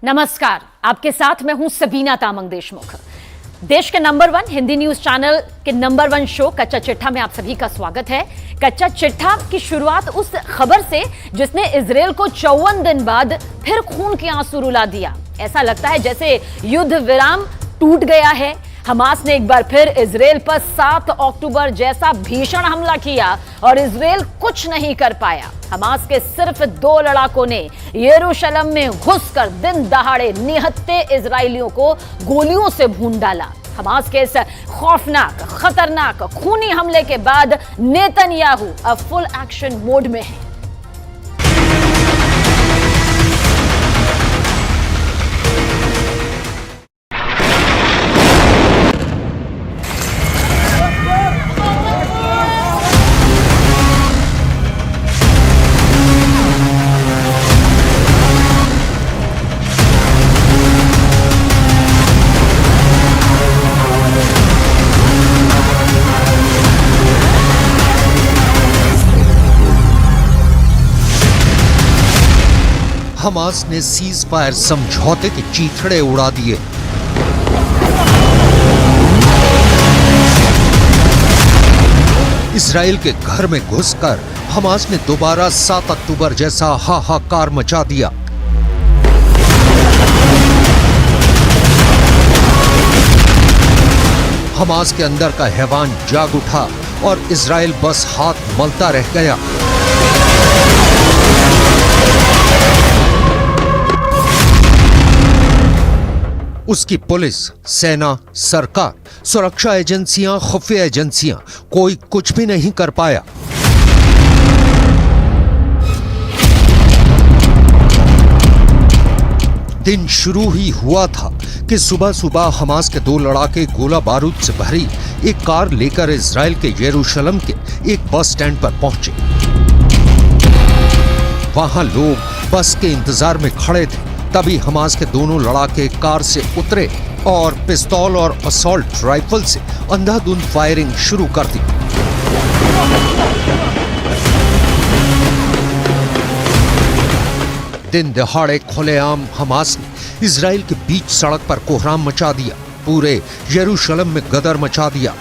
नमस्कार, आपके साथ मैं हूं सबीना तामंग देशमुख। देश के नंबर 1 हिंदी न्यूज चैनल के नंबर 1 शो कच्चा चिट्ठा में आप सभी का स्वागत है। कच्चा चिट्ठा की शुरुआत उस खबर से जिसने इजरायल को 54 दिन बाद फिर खून के आंसू रुला दिया। ऐसा लगता है जैसे युद्ध विराम टूट गया है। हमास ने एक बार फिर इजरायल पर 7 अक्टूबर जैसा भीषण हमला किया और इजरायल कुछ नहीं कर पाया। हमास के सिर्फ 2 लड़ाकों ने यरूशलेम में घुसकर दिन दहाड़े निहत्थे इजरायलियों को गोलियों से भून डाला। हमास के इस खौफनाक, खतरनाक, खूनी हमले के बाद नेतन्याहू अब फुल एक्शन मोड में है। हमास ने सीज फायर समझौते के चीथड़े उड़ा दिए। इजराइल के घर में घुसकर हमास ने दोबारा 7 अक्टूबर जैसा हाहाकार मचा दिया। हमास के अंदर का हैवान जाग उठा और इजराइल बस हाथ मलता रह गया। उसकी पुलिस, सेना, सरकार, सुरक्षा एजेंसियां, खुफिया एजेंसियां, कोई कुछ भी नहीं कर पाया। दिन शुरू ही हुआ था कि सुबह सुबह हमास के 2 लड़ाके गोला बारूद से भरी एक कार लेकर इजराइल के यरूशलेम के एक बस स्टैंड पर पहुंचे। वहां लोग बस के इंतजार में खड़े थे। तभी हमास के दोनों लड़ाके कार से उतरे और पिस्तौल और असॉल्ट राइफल से अंधाधुंध फायरिंग शुरू कर दी। दिन दहाड़े खुलेआम हमास ने इजराइल के बीच सड़क पर कोहराम मचा दिया। पूरे यरूशलेम में गदर मचा दिया।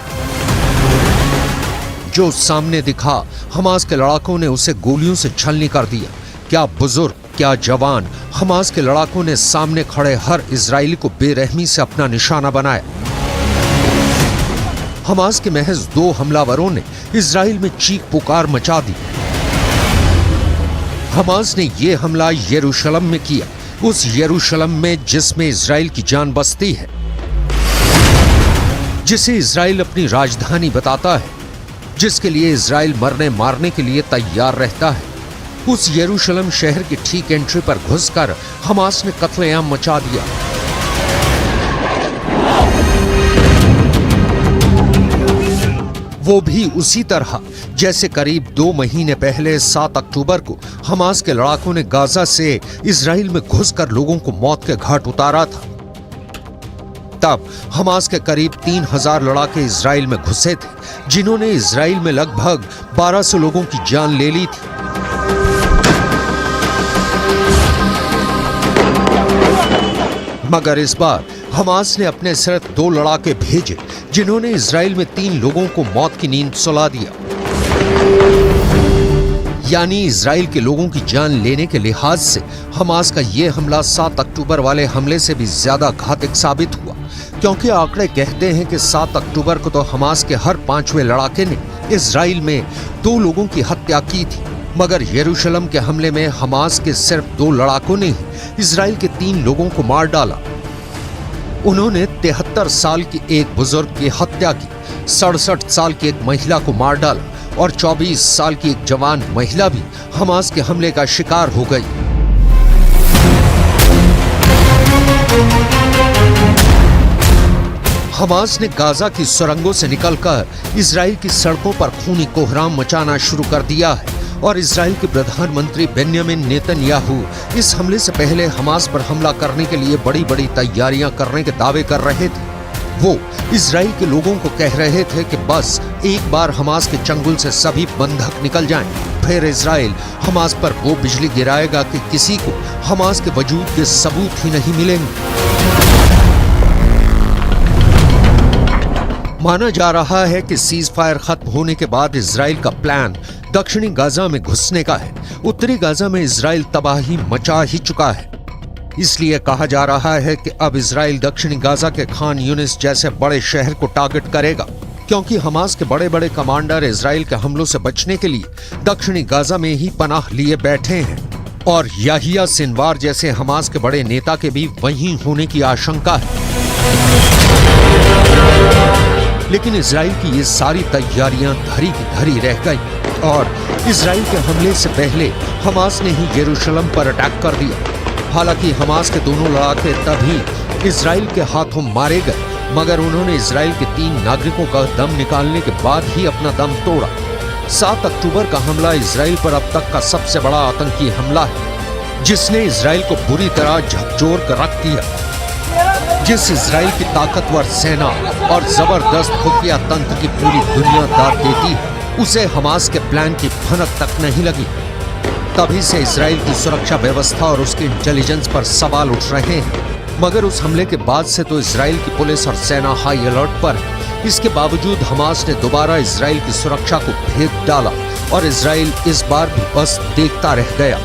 जो सामने दिखा, हमास के लड़ाकों ने उसे गोलियों से छलनी कर दिया। क्या बुजुर्ग, क्या जवान, हमास के लड़ाकों ने सामने खड़े हर इजरायली को बेरहमी से अपना निशाना बनाया। हमास के महज 2 हमलावरों ने इजराइल में चीख पुकार मचा दी। हमास ने यह हमला यरूशलेम में किया, उस यरूशलेम में जिसमें इजराइल की जान बसती है, जिसे इजराइल अपनी राजधानी बताता है, जिसके लिए इजराइल मरने मारने के लिए तैयार रहता है। उस यरूशलेम शहर की ठीक एंट्री पर घुसकर हमास ने कत्लेआम मचा दिया। वो भी उसी तरह जैसे करीब 2 महीने पहले 7 अक्टूबर को हमास के लड़ाकों ने गाजा से इजराइल में घुसकर लोगों को मौत के घाट उतारा था। तब हमास के करीब 3000 लड़ाके इजराइल में घुसे थे, जिन्होंने इजराइल में लगभग 1200 लोगों की जान ले ली थी। मगर इस बार हमास ने अपने सिर्फ 2 लड़ाके भेजे, जिन्होंने इजराइल में 3 लोगों को मौत की नींद सुला दिया। यानी इजराइल के लोगों की जान लेने के लिहाज से हमास का यह हमला 7 अक्टूबर वाले हमले से भी ज्यादा घातक साबित हुआ, क्योंकि आंकड़े कहते हैं कि 7 अक्टूबर को तो हमास के हर 5वें लड़ाके ने इजराइल में 2 लोगों की हत्या की थी। मगर यरूशलेम के हमले में हमास के सिर्फ 2 लड़ाकों ने ही इजराइल के 3 लोगों को मार डाला। उन्होंने 73 साल की एक बुजुर्ग की हत्या की, 67 साल की एक महिला को मार डाला और 24 साल की एक जवान महिला भी हमास के हमले का शिकार हो गई। हमास ने गाजा की सुरंगों से निकलकर इजराइल की सड़कों पर खूनी कोहराम मचाना शुरू कर दिया है और इजराइल के प्रधानमंत्री बेन्यामिन नेतन्याहू इस हमले से पहले हमास पर हमला करने के लिए बड़ी बड़ी तैयारियां करने के दावे कर रहे थे। वो इजराइल के लोगों को कह रहे थे कि बस एक बार हमास के चंगुल से सभी बंधक निकल जाएं, फिर इजराइल हमास पर वो बिजली गिराएगा कि किसी को हमास के वजूद के सबूत ही नहीं मिलेंगे। माना जा रहा है कि सीज फायर खत्म होने के बाद इजराइल का प्लान दक्षिणी गाजा में घुसने का है। उत्तरी गाजा में इजराइल तबाही मचा ही चुका है। इसलिए कहा जा रहा है कि अब इजराइल दक्षिणी गाजा के खान यूनिस जैसे बड़े शहर को टारगेट करेगा, क्योंकि हमास के बड़े बड़े कमांडर इजराइल के हमलों से बचने के लिए दक्षिणी गाजा में ही पनाह लिए बैठे हैं और याहिया सिनवार जैसे हमास के बड़े नेता के भी वहीं होने की आशंका है। लेकिन इजराइल की ये सारी तैयारियां धरी की धरी रह गई और इजराइल के हमले से पहले हमास ने ही यरूशलेम पर अटैक कर दिया। हालांकि हमास के दोनों लड़ाके तभी इजराइल के हाथों मारे गए, मगर उन्होंने इजराइल के 3 नागरिकों का दम निकालने के बाद ही अपना दम तोड़ा। 7 अक्टूबर का हमला इजराइल पर अब तक का सबसे बड़ा आतंकी हमला है, जिसने इजराइल को बुरी तरह झकझोर कर रख दिया। जिस इजराइल की ताकतवर सेना और जबरदस्त खुफिया तंत्र की पूरी दुनिया दाद देती है, उसे हमास के प्लान की भनक तक नहीं लगी। तभी से इजराइल की सुरक्षा व्यवस्था और उसकी इंटेलिजेंस पर सवाल उठ रहे हैं। मगर उस हमले के बाद से तो इजराइल की पुलिस और सेना हाई अलर्ट पर है। इसके बावजूद हमास ने दोबारा इजराइल की सुरक्षा को भेद डाला और इजराइल इस बार भी बस देखता रह गया।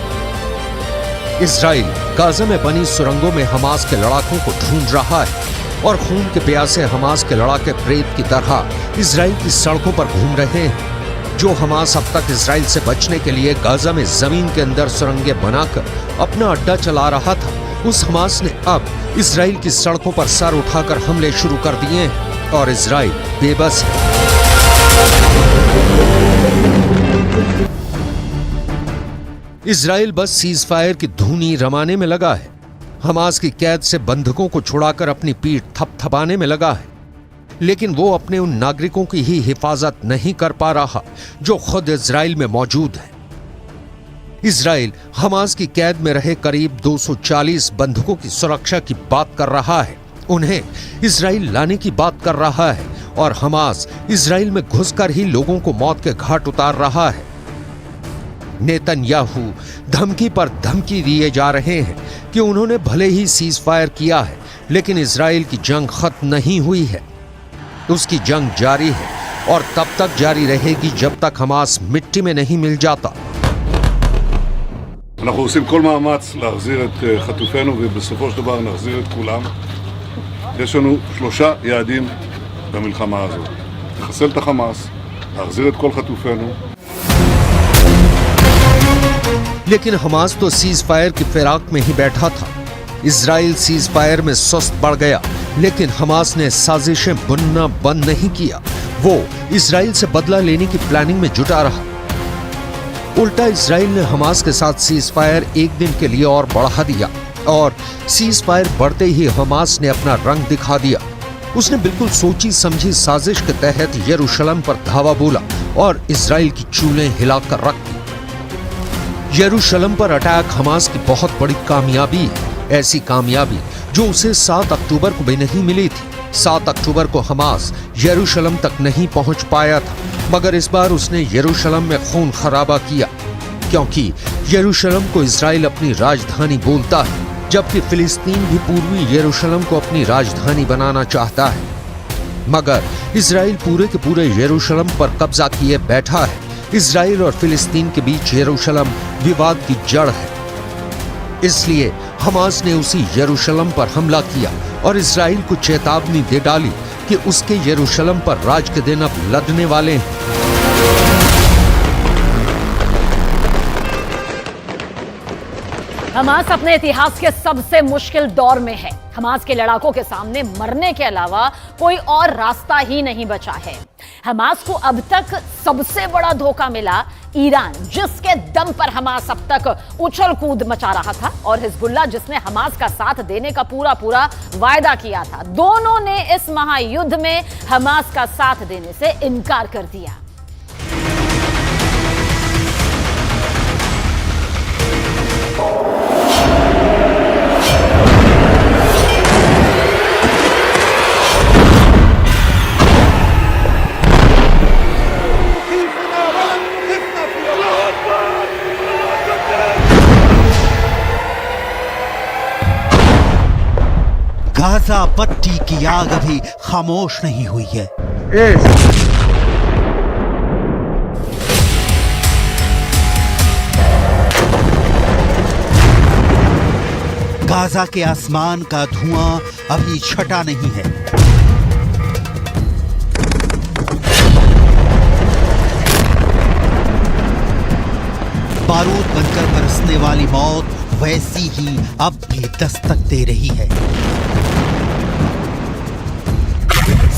इजराइल गाजा में बनी सुरंगों में हमास के लड़ाकों को ढूंढ रहा है और खून के प्यासे हमास के लड़ाके प्रेत की तरह इजराइल की सड़कों पर घूम रहे हैं। जो हमास अब तक इजराइल से बचने के लिए गाजा में जमीन के अंदर सुरंगें बनाकर अपना अड्डा चला रहा था, उस हमास ने अब इजराइल की सड़कों पर सर उठाकर हमले शुरू कर दिए हैं और इजराइल बेबस है। इजराइल बस सीज फायर की धूनी रमाने में लगा है। हमास की कैद से बंधकों को छुड़ाकर अपनी पीठ थपथपाने में लगा है, लेकिन वो अपने उन नागरिकों की ही हिफाजत नहीं कर पा रहा जो खुद इजराइल में मौजूद हैं। इजराइल हमास की कैद में रहे करीब 240 बंधकों की सुरक्षा की बात कर रहा है, उन्हें इजराइल लाने की बात कर रहा है और हमास इजराइल में घुसकर ही लोगों को मौत के घाट उतार रहा है। नेतन्याहू धमकी पर धमकी दिए जा रहे हैं कि उन्होंने भले ही सीज फायर किया है, लेकिन इजराइल की जंग खत्म नहीं हुई है। उसकी जंग जारी है और तब तक जारी रहेगी जब तक हमास मिट्टी में नहीं मिल जाता। אנחנו עושים כל מאמץ להחזיר את חטופינו ובסופו של דבר נחזיר את כולם. יש לנו 3 יעדים במלחמה הזאת: לחסל את החמאס, להחזיר את כל חטופינו. लेकिन हमास तो सीज फायर की फिराक में ही बैठा था। इजराइल सीज फायर में सुस्त पड़ गया, लेकिन हमास ने साजिशें बुनना बंद नहीं किया। वो इजराइल से बदला लेने की प्लानिंग में जुटा रहा। उल्टा इजराइल ने हमास के साथ सीज फायर एक दिन के लिए और बढ़ा दिया और सीज फायर बढ़ते ही हमास ने अपना रंग दिखा दिया। उसने बिल्कुल सोची समझी साजिश के तहत यरूशलेम पर धावा बोला और इजराइल की चूलें हिलाकर रख दी। यरूशलेम पर अटैक हमास की बहुत बड़ी कामयाबी है, ऐसी कामयाबी जो उसे 7 अक्टूबर को भी नहीं मिली थी। 7 अक्टूबर को हमास यरूशलेम तक नहीं पहुंच पाया था, मगर इस बार उसने यरूशलेम में खून खराबा किया, क्योंकि यरूशलेम को इजराइल अपनी राजधानी बोलता है, जबकि फिलिस्तीन भी पूर्वी यरूशलेम को अपनी राजधानी बनाना चाहता है। मगर इजराइल पूरे के पूरे यरूशलेम पर कब्जा किए बैठा है। इजराइल और फिलिस्तीन के बीच यरूशलेम विवाद की जड़ है। इसलिए हमास ने उसी यरूशलेम पर हमला किया और इजराइल को चेतावनी दे डाली कि उसके यरूशलेम पर राज के दिन अब लदने वाले हैं। हमास अपने इतिहास के सबसे मुश्किल दौर में है। हमास के लड़ाकों के सामने मरने के अलावा कोई और रास्ता ही नहीं बचा है। हमास को अब तक सबसे बड़ा धोखा मिला ईरान, जिसके दम पर हमास अब तक उछल कूद मचा रहा था, और हिजबुल्लाह, जिसने हमास का साथ देने का पूरा वायदा किया था। दोनों ने इस महायुद्ध में हमास का साथ देने से इनकार कर दिया। गाजा पट्टी की आग अभी खामोश नहीं हुई है। गाजा के आसमान का धुआं अभी छटा नहीं है। बारूद बनकर बरसने वाली मौत वैसी ही अब भी दस्तक दे रही है।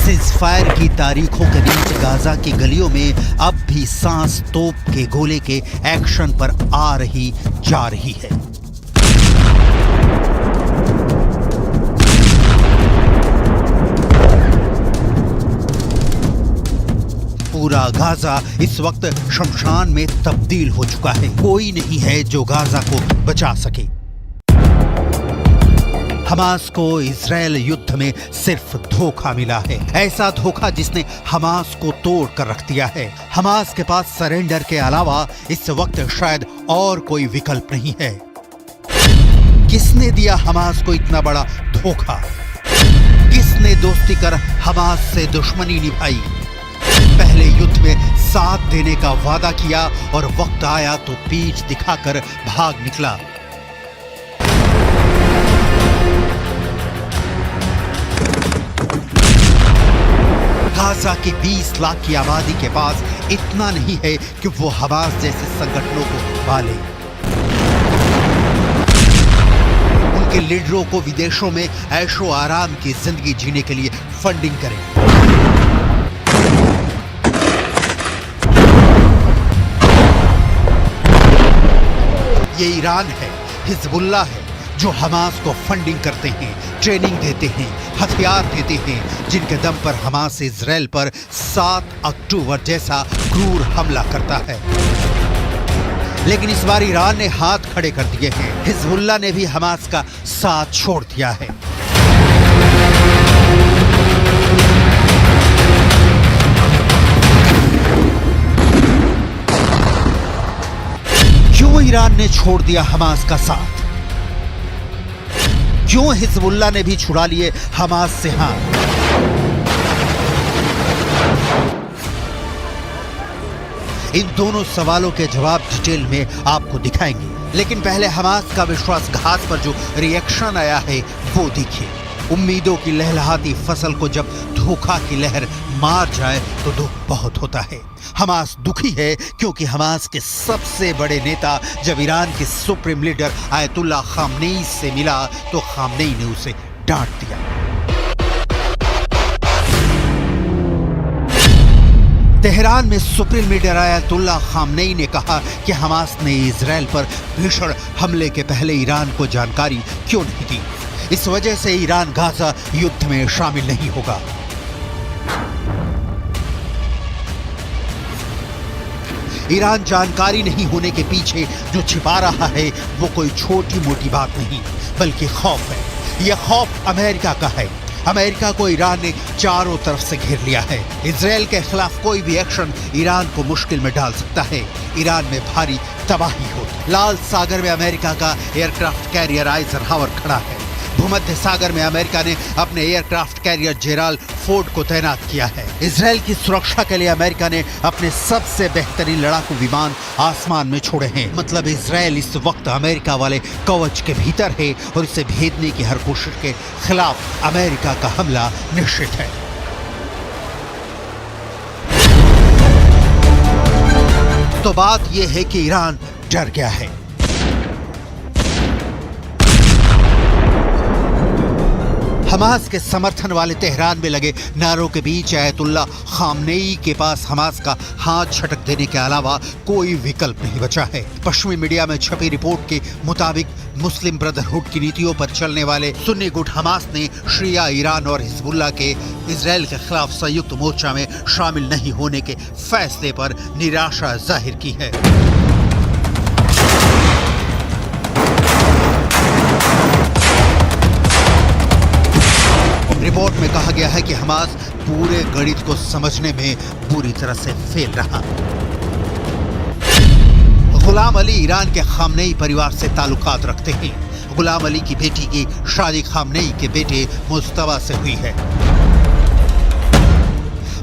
सीज़फायर की तारीखों के बीच गाजा की गलियों में अब भी सांस तोप के गोले के एक्शन पर आ रही जा रही है। पूरा गाजा इस वक्त शमशान में तब्दील हो चुका है। कोई नहीं है जो गाजा को बचा सके। हमास को इजरायल युद्ध में सिर्फ धोखा मिला है, ऐसा धोखा जिसने हमास को तोड़ कर रख दिया है। हमास के पास सरेंडर के अलावा इस वक्त शायद और कोई विकल्प नहीं है। किसने दिया हमास को इतना बड़ा धोखा? किसने दोस्ती कर हमास से दुश्मनी निभाई? पहले युद्ध में साथ देने का वादा किया और वक्त आया तो पीठ दिखाकर भाग निकला। गाजा की 20 लाख की आबादी के पास इतना नहीं है कि वो हमास जैसे संगठनों को पाले। उनके लीडरों को विदेशों में ऐशो आराम की जिंदगी जीने के लिए फंडिंग करें। ये ईरान है, हिजबुल्लाह है, जो हमास को फंडिंग करते हैं, ट्रेनिंग देते हैं, हथियार देते हैं, जिनके दम पर हमास इजराइल पर 7 अक्टूबर जैसा क्रूर हमला करता है। लेकिन इस बार ईरान ने हाथ खड़े कर दिए हैं। हिजबुल्लाह ने भी हमास का साथ छोड़ दिया है। क्यों ईरान ने छोड़ दिया हमास का साथ? क्यों हिजबुल्लाह ने भी छुड़ा लिए हमास से हाथ? इन दोनों सवालों के जवाब डिटेल में आपको दिखाएंगे, लेकिन पहले हमास का विश्वासघात पर जो रिएक्शन आया है वो देखिए। उम्मीदों की लहलहाती फसल को जब धोखा की लहर मार जाए तो दुख बहुत होता है। हमास दुखी है क्योंकि हमास के सबसे बड़े नेता जब ईरान के सुप्रीम लीडर आयतुल्लाह खामनेई से मिला तो खामनेई ने उसे डांट दिया। तेहरान में सुप्रीम लीडर आयतुल्लाह खामनेई ने कहा कि हमास ने इजराइल पर भीषण हमले के पहले ईरान को जानकारी क्यों नहीं दी। इस वजह से ईरान गाजा युद्ध में शामिल नहीं होगा। ईरान जानकारी नहीं होने के पीछे जो छिपा रहा है वो कोई छोटी मोटी बात नहीं, बल्कि खौफ है। यह खौफ अमेरिका का है। अमेरिका को ईरान ने चारों तरफ से घेर लिया है। इजराइल के खिलाफ कोई भी एक्शन ईरान को मुश्किल में डाल सकता है। ईरान में भारी तबाही हो। लाल सागर में अमेरिका का एयरक्राफ्ट कैरियर आइजनहावर खड़ा है। भूमध्य सागर में अमेरिका ने अपने एयरक्राफ्ट कैरियर जेराल्ड फोर्ड को तैनात किया है। इजराइल की सुरक्षा के लिए अमेरिका ने अपने सबसे बेहतरीन लड़ाकू विमान आसमान में छोड़े हैं। मतलब इजराइल इस वक्त अमेरिका वाले कवच के भीतर है और इसे भेदने की हर कोशिश के खिलाफ अमेरिका का हमला निश्चित है। तो बात यह है कि ईरान डर गया है। हमास के समर्थन वाले तेहरान में लगे नारों के बीच आयतुल्लाह खामनेई के पास हमास का हाथ झटक देने के अलावा कोई विकल्प नहीं बचा है। पश्चिमी मीडिया में छपी रिपोर्ट के मुताबिक मुस्लिम ब्रदरहुड की नीतियों पर चलने वाले सुन्नी गुट हमास ने शिया ईरान और हिजबुल्लाह के इजराइल के खिलाफ संयुक्त मोर्चा में शामिल नहीं होने के फैसले पर निराशा जाहिर की है। रिपोर्ट में कहा गया है कि हमास पूरे गणित को समझने में बुरी तरह से फेल रहा। गुलाम अली ईरान के खामनेई परिवार से ताल्लुकात रखते हैं। गुलाम अली की बेटी की शादी खामनेई के बेटे मुस्तफा से हुई है।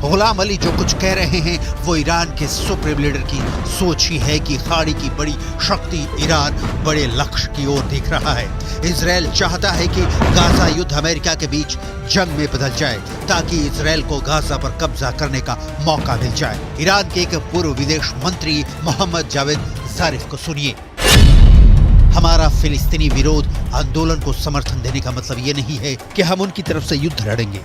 गुलाम अली जो कुछ कह रहे हैं वो ईरान के सुप्रीम लीडर की सोच ही है कि खाड़ी की बड़ी शक्ति ईरान बड़े लक्ष्य की ओर देख रहा है। इजराइल चाहता है कि गाजा युद्ध अमेरिका के बीच जंग में बदल जाए ताकि इजराइल को गाजा पर कब्जा करने का मौका मिल जाए। ईरान के एक पूर्व विदेश मंत्री मोहम्मद जावेद जारिफ को सुनिए। हमारा फिलिस्तीनी विरोध आंदोलन को समर्थन देने का मतलब ये नहीं है कि हम उनकी तरफ से युद्ध लड़ेंगे।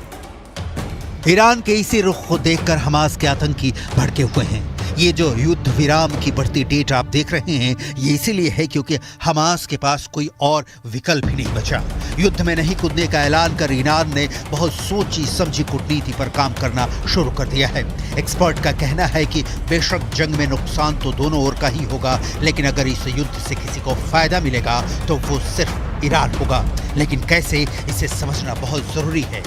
ईरान के इसी रुख को देखकर हमास के आतंकी भड़के हुए हैं। ये जो युद्ध विराम की बढ़ती डेट आप देख रहे हैं ये इसीलिए है क्योंकि हमास के पास कोई और विकल्प ही नहीं बचा। युद्ध में नहीं कूदने का ऐलान कर ईरान ने बहुत सोची समझी कूटनीति पर काम करना शुरू कर दिया है। एक्सपर्ट का कहना है कि बेशक जंग में नुकसान तो दोनों ओर का ही होगा, लेकिन अगर इस युद्ध से किसी को फायदा मिलेगा तो वो सिर्फ ईरान होगा। लेकिन कैसे, इसे समझना बहुत जरूरी है।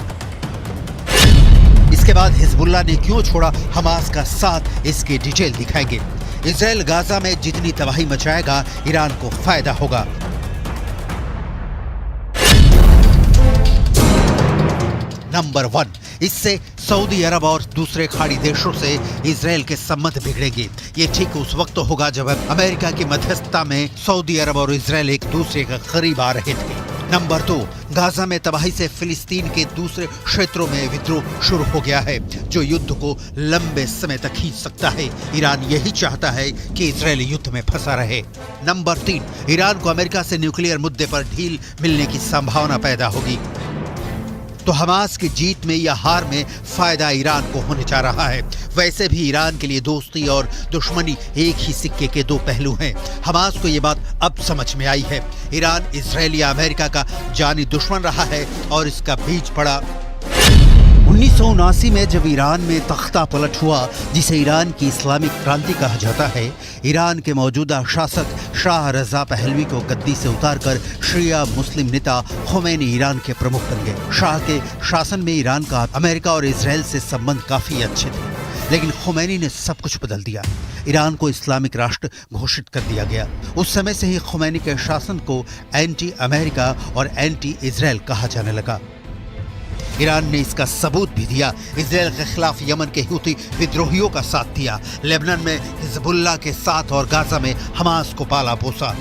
इसके बाद हिजबुल्लाह ने क्यों छोड़ा हमास का साथ, इसकी डिटेल दिखाएंगे। इजराइल गाजा में जितनी तबाही मचाएगा ईरान को फायदा होगा। नंबर 1, इससे सऊदी अरब और दूसरे खाड़ी देशों से इजराइल के संबंध बिगड़ेंगे। ये ठीक उस वक्त होगा जब अमेरिका की मध्यस्थता में सऊदी अरब और इजराइल एक दूसरे के करीब आ रहे थे। नंबर 2, गाजा में तबाही से फिलिस्तीन के दूसरे क्षेत्रों में विद्रोह शुरू हो गया है जो युद्ध को लंबे समय तक खींच सकता है। ईरान यही चाहता है कि इजराइल युद्ध में फंसा रहे। नंबर 3, ईरान को अमेरिका से न्यूक्लियर मुद्दे पर ढील मिलने की संभावना पैदा होगी। तो हमास की जीत में या हार में फायदा ईरान को होने जा रहा है। वैसे भी ईरान के लिए दोस्ती और दुश्मनी एक ही सिक्के के दो पहलू हैं। हमास को ये बात अब समझ में आई है। ईरान इजराइल या अमेरिका का जानी दुश्मन रहा है और इसका बीज पड़ा 1979 में जब ईरान में तख्ता पलट हुआ, जिसे ईरान की इस्लामिक क्रांति कहा जाता है। ईरान के मौजूदा शासक शाह रजा पहलवी को गद्दी से उतारकर शिया मुस्लिम नेता खुमैनी ईरान के प्रमुख बन गए। शाह के शासन में ईरान का अमेरिका और इजराइल से संबंध काफी अच्छे थे, लेकिन खुमैनी ने सब कुछ बदल दिया। ईरान को इस्लामिक राष्ट्र घोषित कर दिया गया। उस समय से ही खुमैनी के शासन को एंटी अमेरिका और एंटी इजराइल कहा जाने लगा। ईरान ने इसका सबूत भी दिया। इजराइल के खिलाफ यमन के हूती विद्रोहियों का साथ दिया, लेबनान में हिजबुल्लाह के साथ और गाजा में हमास को पाला पोसा।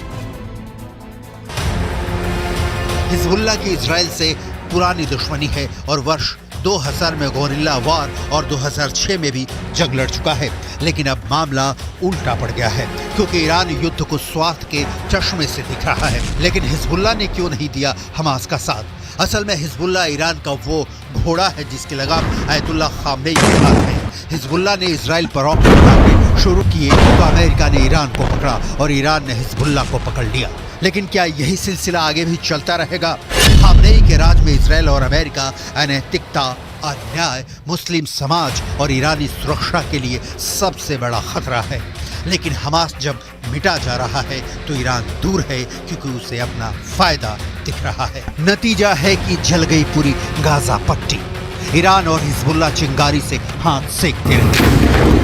हिजबुल्लाह की इजराइल से पुरानी दुश्मनी है और वर्ष 2000 में गोरिल्ला वार और 2006 में भी जंग लड़ चुका है। लेकिन अब मामला उल्टा पड़ गया है क्योंकि ईरान युद्ध को स्वार्थ के चश्मे से दिख रहा है। लेकिन हिजबुल्लाह ने क्यों नहीं दिया हमास का साथ? असल में हिजबुल्लाह ईरान का वो घोड़ा है जिसकी लगाम आयतुल्लाह खामनेई के हाथ है। हिजबुल्लाह ने इजराइल पर रॉकेट मारने शुरू किए तो अमेरिका ने ईरान को पकड़ा और ईरान ने हिजबुल्लाह को पकड़ लिया। लेकिन क्या यही सिलसिला आगे भी चलता रहेगा? खामनेई के राज में इजराइल और अमेरिका अनैतिकता, अन्याय, मुस्लिम समाज और ईरानी सुरक्षा के लिए सबसे बड़ा खतरा है। लेकिन हमास जब मिटा जा रहा है तो ईरान दूर है क्योंकि उसे अपना फायदा दिख रहा है। नतीजा है कि जल गई पूरी गाजा पट्टी। ईरान और हिजबुल्लाह चिंगारी से हाथ सेकते रहे।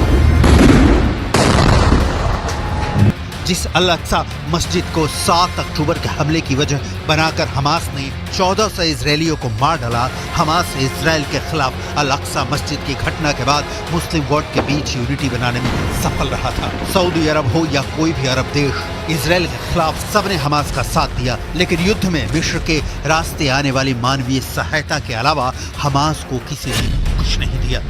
जिस अल-अक्सा मस्जिद को 7 अक्टूबर के हमले की वजह बनाकर हमास ने 1400 इजरायलियों को मार डाला, हमास इजराइल के खिलाफ अल-अक्सा मस्जिद की घटना के बाद मुस्लिम वर्ल्ड के बीच यूनिटी बनाने में सफल रहा था। सऊदी अरब हो या कोई भी अरब देश, इजराइल के खिलाफ सबने हमास का साथ दिया। लेकिन युद्ध में मिस्र के रास्ते आने वाली मानवीय सहायता के अलावा हमास को किसी ने कुछ नहीं दिया।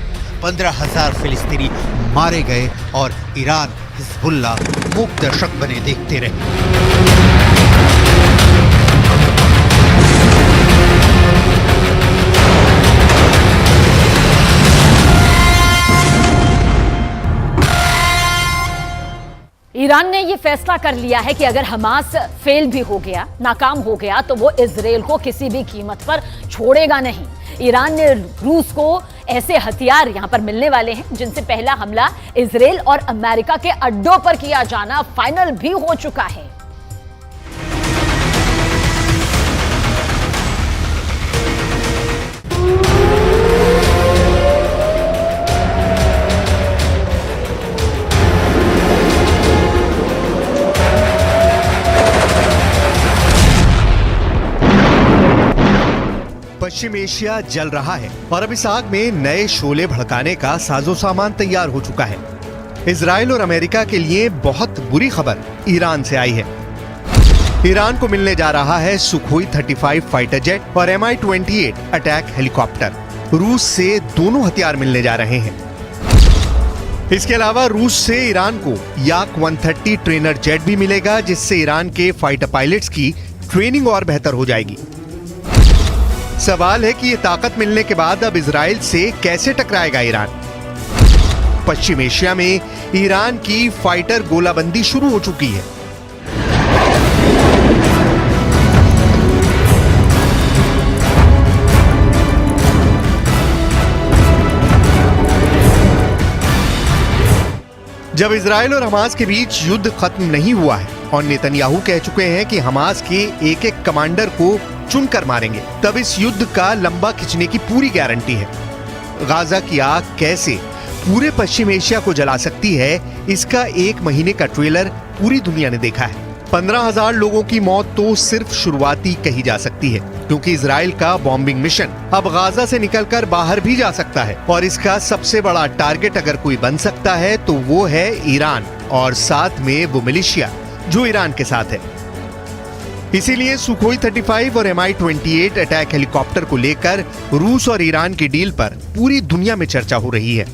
15,000 फिलिस्तीनी मारे गए और ईरान हिजबुल्लाह मूक दर्शक बने देखते रहे। ईरान ने ये फैसला कर लिया है कि अगर हमास फेल भी हो गया, नाकाम हो गया, तो वो इजराइल को किसी भी कीमत पर छोड़ेगा नहीं। ईरान ने रूस को ऐसे हथियार यहां पर मिलने वाले हैं जिनसे पहला हमला इजराइल और अमेरिका के अड्डों पर किया जाना फाइनल भी हो चुका है। पश्चिम एशिया जल रहा है और अब इस आग में नए शोले भड़काने का साजो सामान तैयार हो चुका है। इजराइल और अमेरिका के लिए बहुत बुरी खबर ईरान से आई है। ईरान को मिलने जा रहा है सुखोई 35 फाइटर जेट और Mi-28 अटैक हेलीकॉप्टर। रूस से दोनों हथियार मिलने जा रहे हैं। इसके अलावा रूस से ईरान को याक 130 ट्रेनर जेट भी मिलेगा, जिससे ईरान के फाइटर पायलट्स की ट्रेनिंग और बेहतर हो जाएगी। सवाल है कि ये ताकत मिलने के बाद अब इजराइल से कैसे टकराएगा ईरान। पश्चिम एशिया में ईरान की फाइटर गोलाबंदी शुरू हो चुकी है। जब इजराइल और हमास के बीच युद्ध खत्म नहीं हुआ है और नेतन्याहू कह चुके हैं कि हमास के एक एक कमांडर को चुनकर मारेंगे, तब इस युद्ध का लंबा खिंचने की पूरी गारंटी है। गाजा की आग कैसे पूरे पश्चिम एशिया को जला सकती है, इसका 1 महीने का ट्रेलर पूरी दुनिया ने देखा है। 15,000 लोगों की मौत तो सिर्फ शुरुआती कही जा सकती है, क्योंकि इजराइल का बॉम्बिंग मिशन अब गाजा से निकलकर बाहर भी जा सकता है और इसका सबसे बड़ा टारगेट अगर कोई बन सकता है तो वो है ईरान और साथ में वो मिलिशिया जो ईरान के साथ है। इसीलिए सुखोई 35 और Mi-28 अटैक हेलीकॉप्टर को लेकर रूस और ईरान की डील पर पूरी दुनिया में चर्चा हो रही है।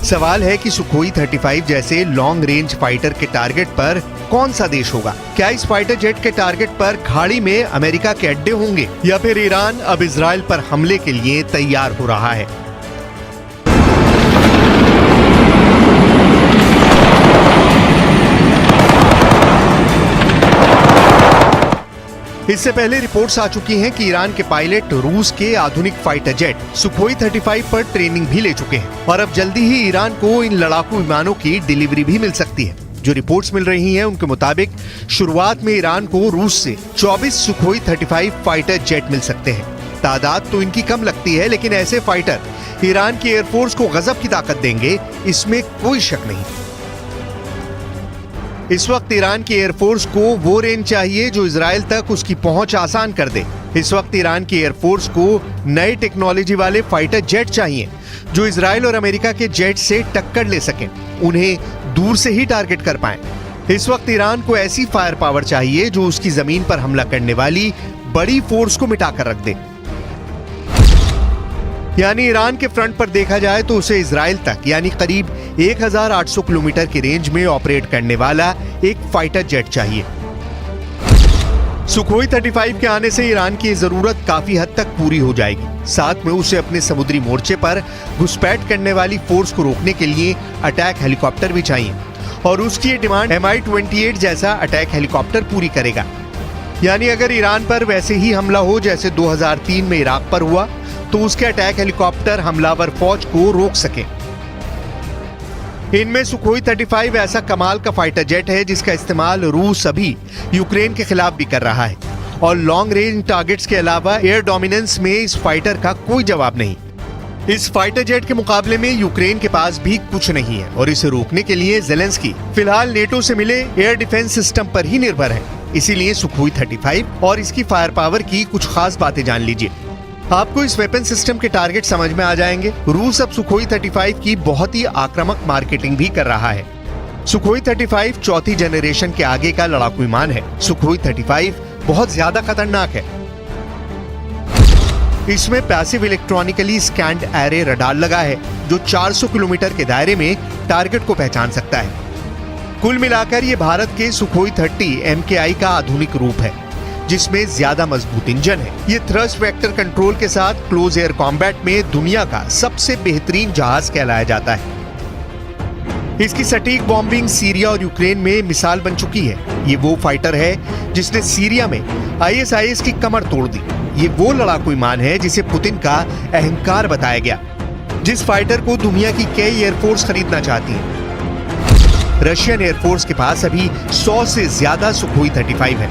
सवाल है कि सुखोई 35 जैसे लॉन्ग रेंज फाइटर के टारगेट पर कौन सा देश होगा? क्या इस फाइटर जेट के टारगेट पर खाड़ी में अमेरिका के अड्डे होंगे या फिर ईरान अब इजराइल पर हमले के लिए तैयार हो रहा है? इससे पहले रिपोर्ट्स आ चुकी हैं कि ईरान के पायलट रूस के आधुनिक फाइटर जेट सुखोई 35 पर ट्रेनिंग भी ले चुके हैं और अब जल्दी ही ईरान को इन लड़ाकू विमानों की डिलीवरी भी मिल सकती है। जो रिपोर्ट्स मिल रही हैं उनके मुताबिक शुरुआत में ईरान को रूस से 24 सुखोई 35 फाइटर जेट मिल सकते हैं। तादाद तो इनकी कम लगती है, लेकिन ऐसे फाइटर ईरान की एयरफोर्स को गजब की ताकत देंगे, इसमें कोई शक नहीं। इस वक्त ईरान की एयरफोर्स को वो रेंज चाहिए जो इजराइल तक उसकी पहुंच आसान कर दे। इस वक्त ईरान की एयरफोर्स को नई टेक्नोलॉजी वाले फाइटर जेट चाहिए जो इजराइल और अमेरिका के जेट से टक्कर ले सकें, उन्हें दूर से ही टारगेट कर पाएं। इस वक्त ईरान को ऐसी फायर पावर चाहिए जो उसकी जमीन पर हमला करने वाली बड़ी फोर्स को मिटाकर रख दे। यानी ईरान के फ्रंट पर देखा जाए तो उसे इजराइल तक यानी करीब 1800 किलोमीटर की रेंज में ऑपरेट करने वाला एक फाइटर जेट चाहिए। सुखोई 35 के आने से ईरान की जरूरत काफी हद तक पूरी हो जाएगी। साथ में उसे अपने समुद्री मोर्चे पर घुसपैठ करने वाली फोर्स को रोकने के लिए अटैक हेलीकॉप्टर भी चाहिए और उसकी ये डिमांड Mi-28 जैसा अटैक हेलीकॉप्टर पूरी करेगा। यानी अगर ईरान पर वैसे ही हमला हो जैसे 2003 में इराक पर हुआ तो उसके अटैक हेलीकॉप्टर हमलावर फौज को रोक सके। इनमें सुखोई 35 ऐसा कमाल का फाइटर जेट है जिसका इस्तेमाल रूस अभी यूक्रेन के खिलाफ भी कर रहा है और लॉन्ग रेंज टारगेट्स के अलावा एयर डोमिनेंस में इस फाइटर का कोई जवाब नहीं। इस फाइटर जेट के मुकाबले में यूक्रेन के पास भी कुछ नहीं है और इसे रोकने के लिए ज़ेलेंस्की फिलहाल नेटो से मिले एयर डिफेंस सिस्टम पर ही निर्भर है। इसीलिए सुखोई 35 और इसकी फायर पावर की कुछ खास बातें जान लीजिए। आपको इस वेपन सिस्टम के टारगेट समझ में आ जाएंगे। रूस अब सुखोई 35 की बहुत ही आक्रामक मार्केटिंग भी कर रहा है। सुखोई 35 चौथी जनरेशन के आगे का लड़ाकू विमान है। सुखोई 35 बहुत ज्यादा खतरनाक है। इसमें passive electronically scanned array radar लगा है जो 400 किलोमीटर के दायरे में टारगेट को पहचान सकता है। कुल मिलाकर ये भारत के सुखोई 30 MKI का आधुनिक रूप है जिसमें ज्यादा मजबूत इंजन है। ये थ्रस्ट वेक्टर कंट्रोल के साथ क्लोज एयर कॉम्बैट में दुनिया का सबसे बेहतरीन जहाज कहलाया जाता है। इसकी सटीक बॉम्बिंग सीरिया और यूक्रेन में मिसाल बन चुकी है। ये वो फाइटर है जिसने सीरिया में ISIS की कमर तोड़ दी। ये वो लड़ाकू विमान है जिसे पुतिन का अहंकार बताया गया, जिस फाइटर को दुनिया की कई एयरफोर्स खरीदना चाहती है। रशियन एयरफोर्स के पास अभी 100 से ज्यादा सुखोई 35 है।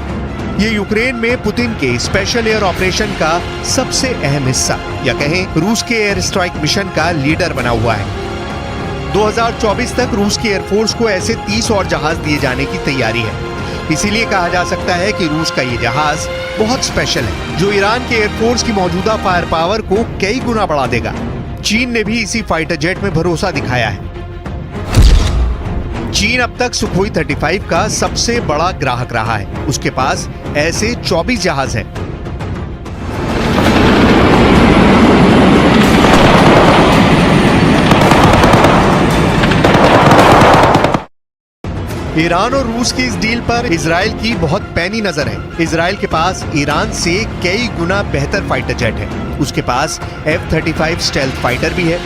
ये यूक्रेन में पुतिन के स्पेशल एयर ऑपरेशन का सबसे अहम हिस्सा या कहें रूस के एयर स्ट्राइक मिशन का लीडर बना हुआ है। 2024 तक रूस की एयरफोर्स को ऐसे 30 और जहाज दिए जाने की तैयारी है इसीलिए कहा जा सकता है कि रूस का ये जहाज बहुत स्पेशल है, जो ईरान के एयरफोर्स की मौजूदा फायर पावर को कई गुना बढ़ा देगा। चीन ने भी इसी फाइटर जेट में भरोसा दिखाया है। चीन अब तक सुखोई 35 का सबसे बड़ा ग्राहक रहा है। उसके पास ऐसे 24 जहाज हैं। ईरान और रूस की इस डील पर इजराइल की बहुत पैनी नजर है। इजराइल के पास ईरान से कई गुना बेहतर फाइटर जेट है। उसके पास F-35 स्टेल्थ फाइटर भी है।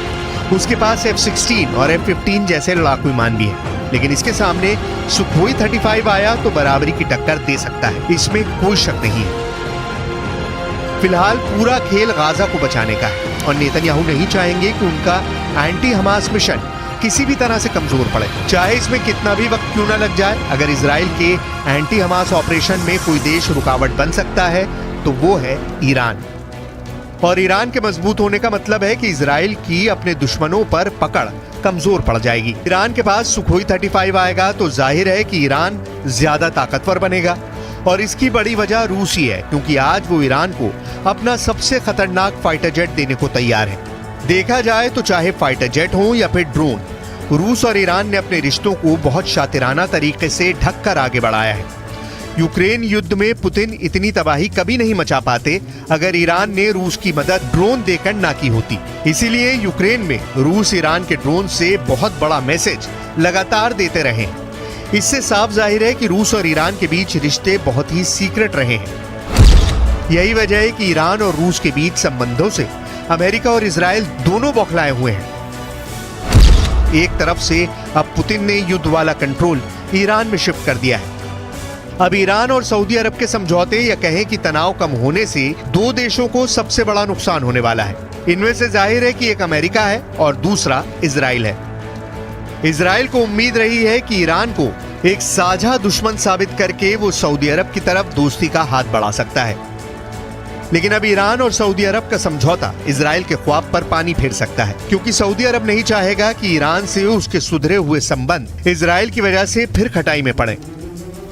उसके पास F-16 और F-15 जैसे लड़ाकू विमान भी है। लेकिन इसके सामने सुखोई 35 आया तो बराबरी की टक्कर दे सकता है, इसमें कोई शक नहीं है। फिलहाल पूरा खेल गाजा को बचाने का है और नेतन्याहू नहीं चाहेंगे कि उनका एंटी हमास मिशन किसी भी तरह से कमजोर पड़े, चाहे इसमें कितना भी वक्त क्यों न लग जाए। अगर इजराइल के एंटी हमास ऑपरेशन में कोई देश रुकावट बन सकता है तो वो है ईरान। और ईरान के मजबूत होने का मतलब है कि इजराइल की अपने दुश्मनों पर पकड़ कमजोर पड़ जाएगी। ईरान के पास सुखोई 35 आएगा तो जाहिर है कि ईरान ज्यादा ताकतवर बनेगा। और इसकी बड़ी वजह रूस ही है, क्योंकि आज वो ईरान को अपना सबसे खतरनाक फाइटर जेट देने को तैयार है। देखा जाए तो चाहे फाइटर जेट हो या फिर ड्रोन, रूस और ईरान ने अपने रिश्तों को बहुत शातिराना तरीके से ढककर आगे बढ़ाया है। यूक्रेन युद्ध में पुतिन इतनी तबाही कभी नहीं मचा पाते अगर ईरान ने रूस की मदद ड्रोन देकर ना की होती। इसीलिए यूक्रेन में रूस ईरान के ड्रोन से बहुत बड़ा मैसेज लगातार देते रहे हैं। इससे साफ जाहिर है कि रूस और ईरान के बीच रिश्ते बहुत ही सीक्रेट रहे हैं। यही वजह है कि ईरान और रूस के बीच संबंधों से अमेरिका और इजराइल दोनों बौखलाए हुए हैं। एक तरफ से अब पुतिन ने युद्ध वाला कंट्रोल ईरान में शिफ्ट कर दिया है। अब ईरान और सऊदी अरब के समझौते या कहें कि तनाव कम होने से दो देशों को सबसे बड़ा नुकसान होने वाला है। इनमें से जाहिर है कि एक अमेरिका है और दूसरा इजराइल है। इजराइल को उम्मीद रही है कि ईरान को एक साझा दुश्मन साबित करके वो सऊदी अरब की तरफ दोस्ती का हाथ बढ़ा सकता है। लेकिन अब ईरान और सऊदी अरब का समझौता इजराइल के ख्वाब पर पानी फेर सकता है, क्योंकि सऊदी अरब नहीं चाहेगा कि ईरान से उसके सुधरे हुए संबंध इजराइल की वजह से फिर खटाई में पड़े।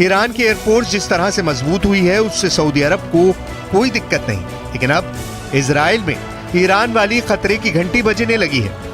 ईरान की एयरफोर्स जिस तरह से मजबूत हुई है उससे सऊदी अरब को कोई दिक्कत नहीं, लेकिन अब इजराइल में ईरान वाली खतरे की घंटी बजने लगी है।